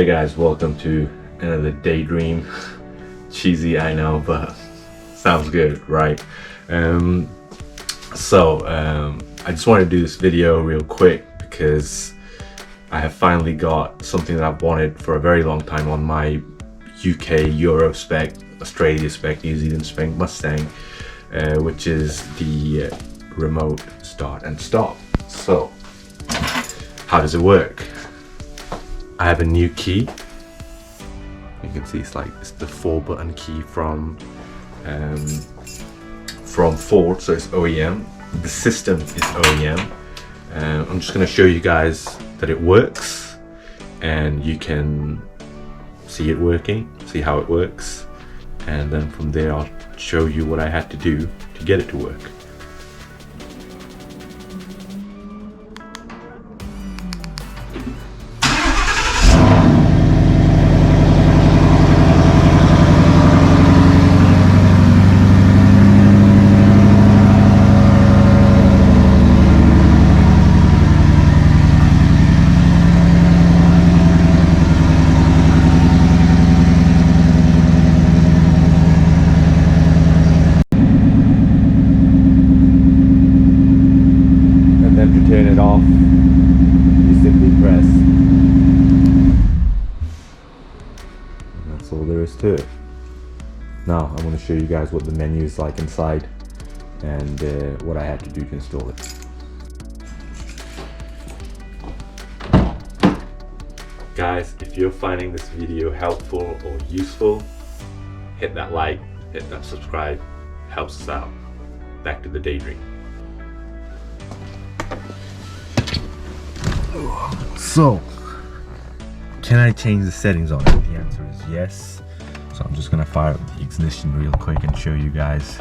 Hey guys, welcome to another Daydream. Cheesy, I know, but sounds good, right? I just wanted to do this video real quick because I have finally got something that I've wanted for a very long time on my UK Euro spec, Australia spec, New Zealand spec Mustang, which is the remote start and stop. So how does it work? I have a new key. You can see it's the 4-button key from Ford, so it's OEM. The system is OEM. I'm just going to show you guys that it works, and you can see it working, see how it works, and then from there I'll show you what I had to do to get it to work. To turn it off, you simply press. And that's all there is to it. Now I'm going to show you guys what the menu is like inside and what I had to do to install it. Guys, if you're finding this video helpful or useful, hit that like, hit that subscribe, helps us out. Back to the Daydream. So, can I change the settings on it? The answer is yes. So I'm just gonna fire up the ignition real quick and show you guys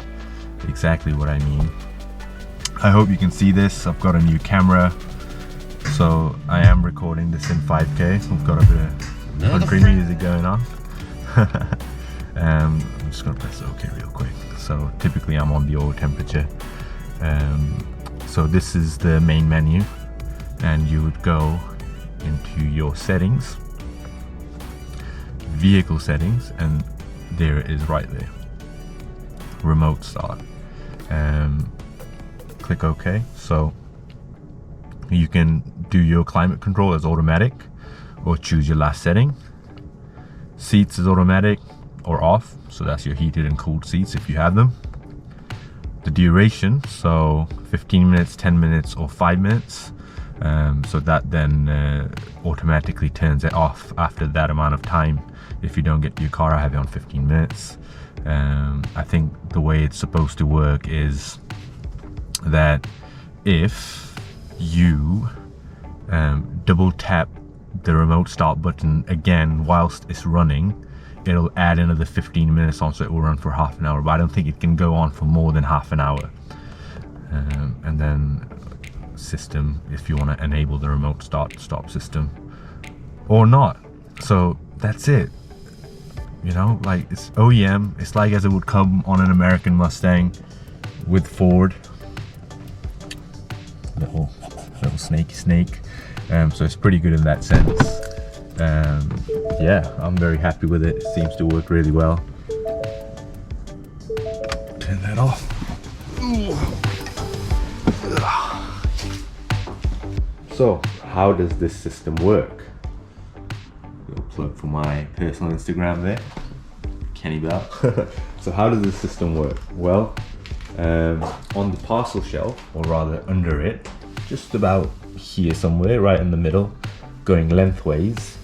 exactly what I mean. I hope you can see this. I've got a new camera, so I am recording this in 5K. So I've got a bit of country music going on. I'm just gonna press OK real quick. So typically I'm on the oil temperature. So this is the main menu, and you would go into your settings, vehicle settings, and there it is right there, remote start. Click OK. So you can do your climate control as automatic or choose your last setting. Seats is automatic or off, so that's your heated and cooled seats if you have them. The duration, so 15 minutes, 10 minutes, or 5 minutes. So that then automatically turns it off after that amount of time. If you don't get to your car, I have it on 15 minutes. I think the way it's supposed to work is that if you double tap the remote start button again whilst it's running, it'll add another 15 minutes on, so it will run for half an hour, but I don't think it can go on for more than half an hour. And then system, if you want to enable the remote start stop system or not. So that's it, you know, like it's OEM. It's like as it would come on an American Mustang with Ford, little snaky snake. So it's pretty good in that sense. Yeah, I'm very happy with it. It seems to work really well. Turn that off. So, how does this system work? Little plug for my personal Instagram there, Kenny Bell. So how does this system work? Well, on the parcel shelf, or rather under it, just about here somewhere, right in the middle, going lengthways,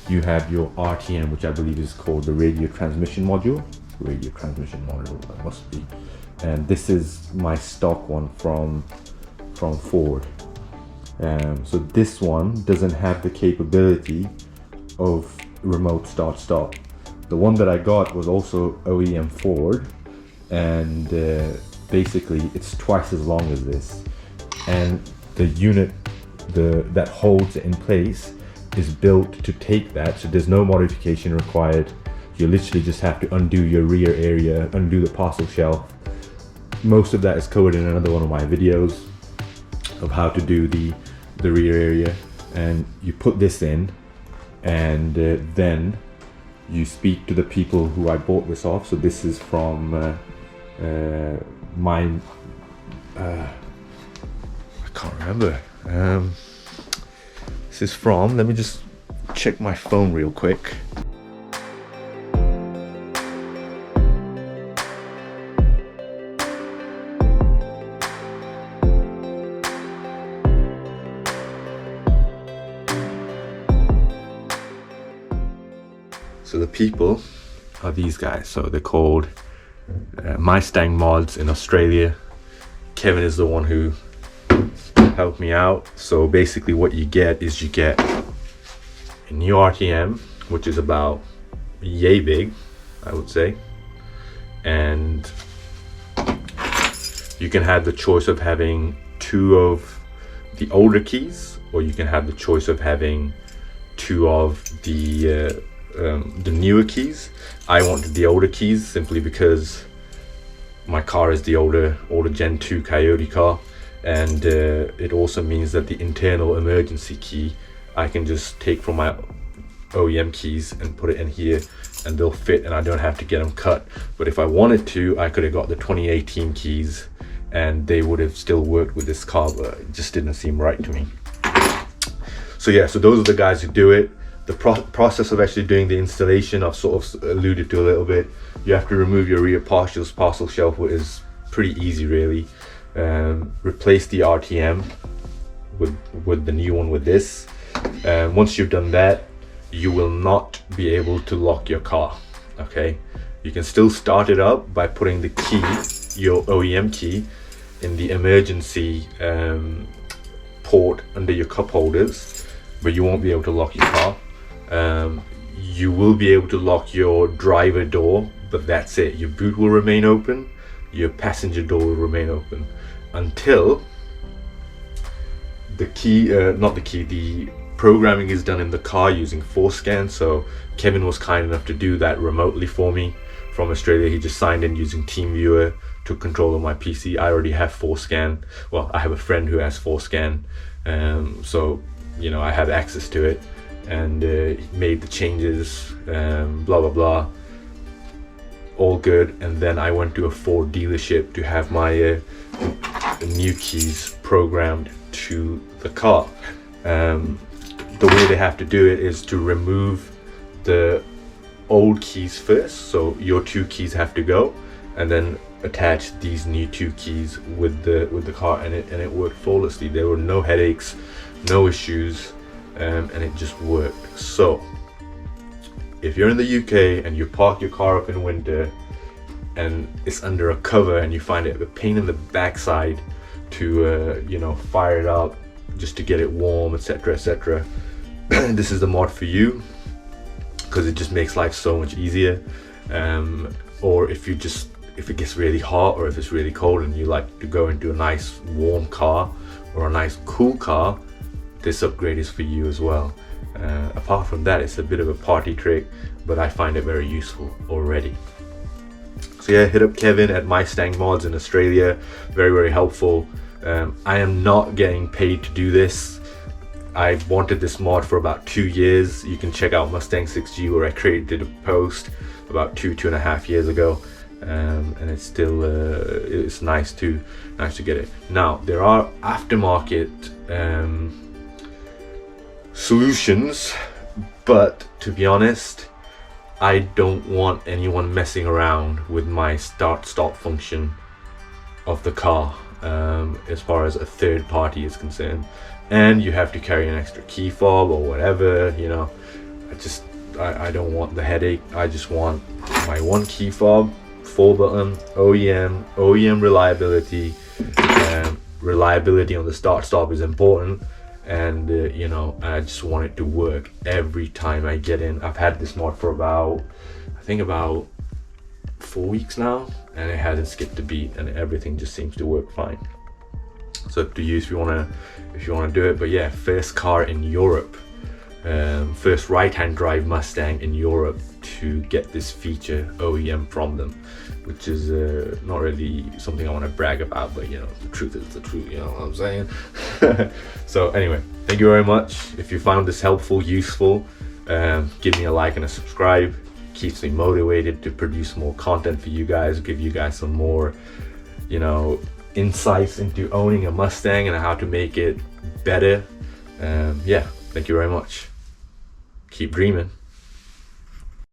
you have your RTM, which I believe is called the radio transmission module. Radio transmission module, that must be. And this is my stock one from Ford. So this one doesn't have the capability of remote start stop. The one that I got was also OEM Ford, and basically it's twice as long as this, and the unit that holds it in place is built to take that, so there's no modification required. You literally just have to undo your rear area, undo the parcel shelf. Most of that is covered in another one of my videos of how to do the rear area, and you put this in and then you speak to the people who I bought this off. So this is from I can't remember. This is from, let me just check my phone real quick. So the people are these guys. So they're called Mustang Mods in Australia. Kevin is the one who helped me out. So basically what you get is you get a new RTM, which is about yay big, I would say. And you can have the choice of having 2 of the older keys, or you can have the choice of having 2 of the newer keys. I wanted the older keys simply because my car is the older Gen 2 Coyote car, and it also means that the internal emergency key I can just take from my OEM keys and put it in here, and they'll fit, and I don't have to get them cut. But if I wanted to, I could have got the 2018 keys and they would have still worked with this car, but it just didn't seem right to me. So yeah, so those are the guys who do it. The process of actually doing the installation, I've sort of alluded to a little bit. You have to remove your rear parcel shelf, which is pretty easy really. Replace the RTM with the new one with this. Once you've done that, you will not be able to lock your car. Okay, you can still start it up by putting the key, your OEM key, in the emergency port under your cup holders, but you won't be able to lock your car. You will be able to lock your driver door, but that's it. Your boot will remain open, your passenger door will remain open until the programming is done in the car using ForceScan. So Kevin was kind enough to do that remotely for me from Australia. He just signed in using TeamViewer, took control of my PC. I already have ForceScan. Well, I have a friend who has ForceScan, so you know, I have access to it, and made the changes, blah blah blah, all good. And then I went to a Ford dealership to have my new keys programmed to the car. The way they have to do it is to remove the old keys first, so your 2 keys have to go, and then attach these new 2 keys with the car, and it worked flawlessly. There were no headaches, no issues, and it just worked. So if you're in the UK and you park your car up in winter and it's under a cover and you find it a pain in the backside to you know, fire it up just to get it warm, etc, etc, this is the mod for you, because it just makes life so much easier. Or if it gets really hot, or if it's really cold and you like to go into a nice warm car or a nice cool car, this upgrade is for you as well. Apart from that, it's a bit of a party trick, but I find it very useful already. So yeah, hit up Kevin at Mustang Mods in Australia. Very, very helpful. I am not getting paid to do this. I wanted this mod for about 2 years. You can check out Mustang 6G, where I created a post about 2.5 years ago, and it's still it's nice to get it. Now there are aftermarket solutions, but to be honest, I don't want anyone messing around with my start-stop function of the car, as far as a third party is concerned. And you have to carry an extra key fob or whatever, you know. I don't want the headache. I just want my 1 key fob, 4-button, OEM reliability. Reliability on the start-stop is important, and you know, I just want it to work every time I get in. I've had this mod for about 4 weeks now, and it hasn't skipped a beat, and everything just seems to work fine. So up to you if you want to do it. But yeah, first car in Europe, first right-hand drive Mustang in Europe to get this feature OEM from them, which is not really something I want to brag about, but you know, the truth is the truth, you know what I'm saying. So anyway, thank you very much. If you found this helpful, useful, Give me a like and a subscribe. Keeps me motivated to produce more content for you guys, give you guys some more, you know, insights into owning a Mustang and how to make it better. Yeah, thank you very much. Keep dreaming.